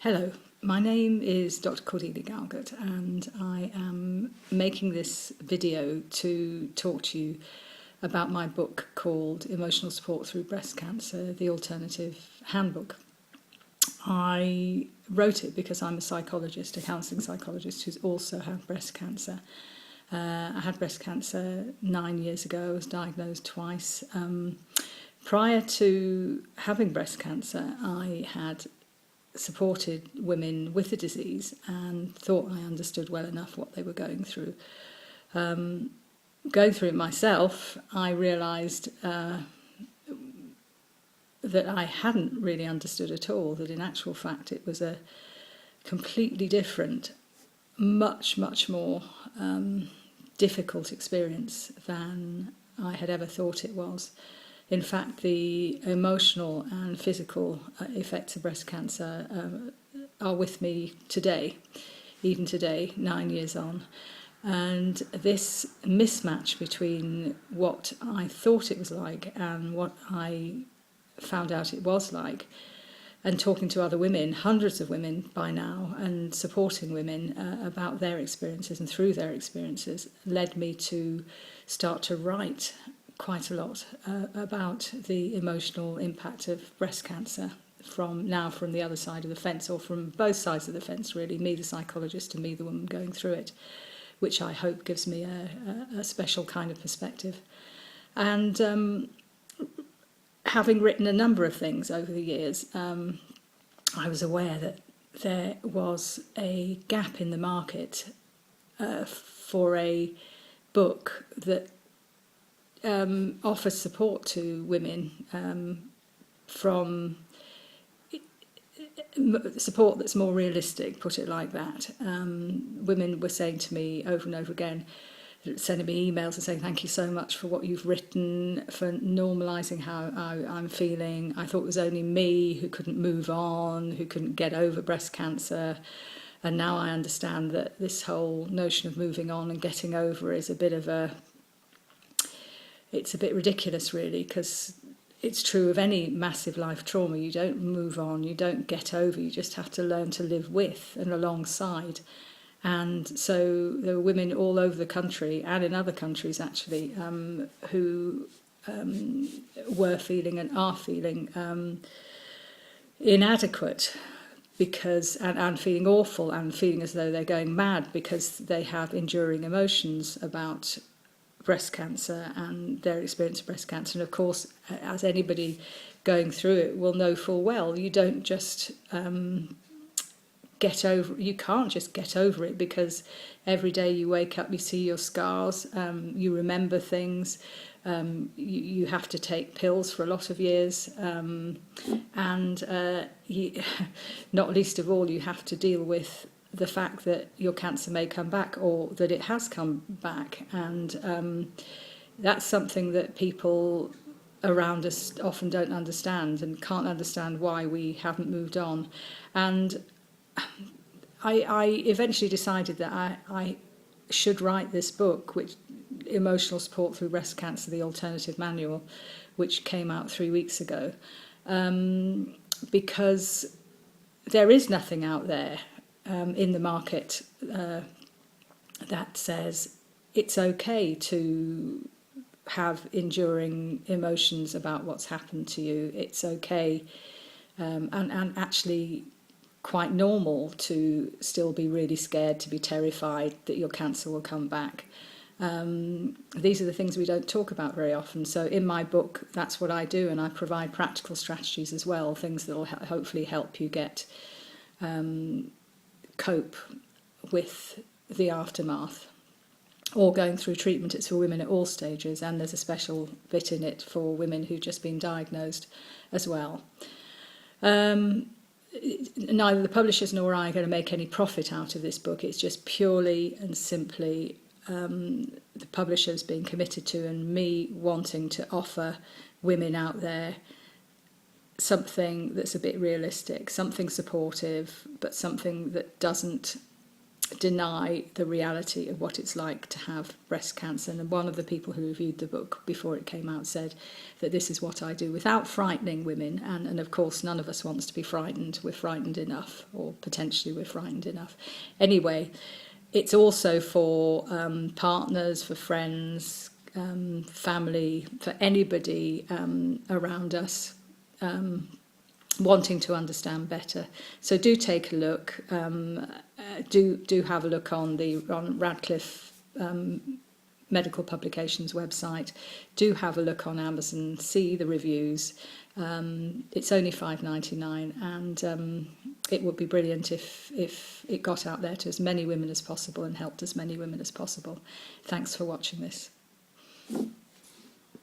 Hello, my name is Dr. Cordelia Galgut, and I am making this video to talk to you about my book called Emotional Support Through Breast Cancer, the Alternative Handbook. I wrote it because I'm a psychologist, a counselling psychologist who's also had breast cancer. I had breast cancer 9 years ago. I was diagnosed twice. Prior to having breast cancer, I had supported women with the disease and thought I understood well enough what they were going through. Going through it myself, I realised that I hadn't really understood at all, that in actual fact it was a completely different, much more difficult experience than I had ever thought it was. In fact, the emotional and physical effects of breast cancer are with me today, even today, 9 years on. And this mismatch between what I thought it was like and what I found out it was like, and talking to other women, hundreds of women by now, and supporting women about their experiences and through their experiences, led me to start to write quite a lot about the emotional impact of breast cancer from the other side of the fence, or from both sides of the fence really, me the psychologist and me the woman going through it, which I hope gives me a special kind of perspective. And having written a number of things over the years, I was aware that there was a gap in the market for a book that offers support to women from support that's more realistic, put it like that. Women were saying to me over and over again, sending me emails and saying, thank you so much for what you've written, for normalising how I'm feeling. I thought it was only me who couldn't move on, who couldn't get over breast cancer. And now I understand that this whole notion of moving on and getting over is it's a bit ridiculous really, because it's true of any massive life trauma. You don't move on, you don't get over, you just have to learn to live with and alongside. And so there were women all over the country, and in other countries actually, who were feeling and are feeling inadequate, because and feeling awful and feeling as though they're going mad because they have enduring emotions about breast cancer and their experience of breast cancer. And of course, as anybody going through it will know full well, you don't just you can't just get over it, because every day you wake up, you see your scars, you remember things, you have to take pills for a lot of years, and not least of all, you have to deal with the fact that your cancer may come back, or that it has come back. And that's something that people around us often don't understand, and can't understand why we haven't moved on. And I eventually decided that I should write this book, which Emotional Support Through Breast Cancer, the Alternative Manual, which came out 3 weeks ago, because there is nothing out there in the market that says it's okay to have enduring emotions about what's happened to you. It's okay and actually quite normal to still be really scared, to be terrified that your cancer will come back. These are the things we don't talk about very often. So in my book, that's what I do, and I provide practical strategies as well, things that will hopefully help you cope with the aftermath, or going through treatment. It's for women at all stages, and there's a special bit in it for women who've just been diagnosed as well. Neither the publishers nor I are going to make any profit out of this book. It's just purely and simply the publishers being committed to, and me wanting to offer women out there something that's a bit realistic, something supportive, but something that doesn't deny the reality of what it's like to have breast cancer. And one of the people who reviewed the book before it came out said that this is what I do without frightening women. And of course, none of us wants to be frightened. We're frightened enough, or potentially we're frightened enough. Anyway, it's also for partners, for friends, family, for anybody around us wanting to understand better. So do take a look. Do have a look on Radcliffe Medical Publications website. Do have a look on Amazon. See the reviews. It's only $5.99, and it would be brilliant if it got out there to as many women as possible and helped as many women as possible. Thanks for watching this.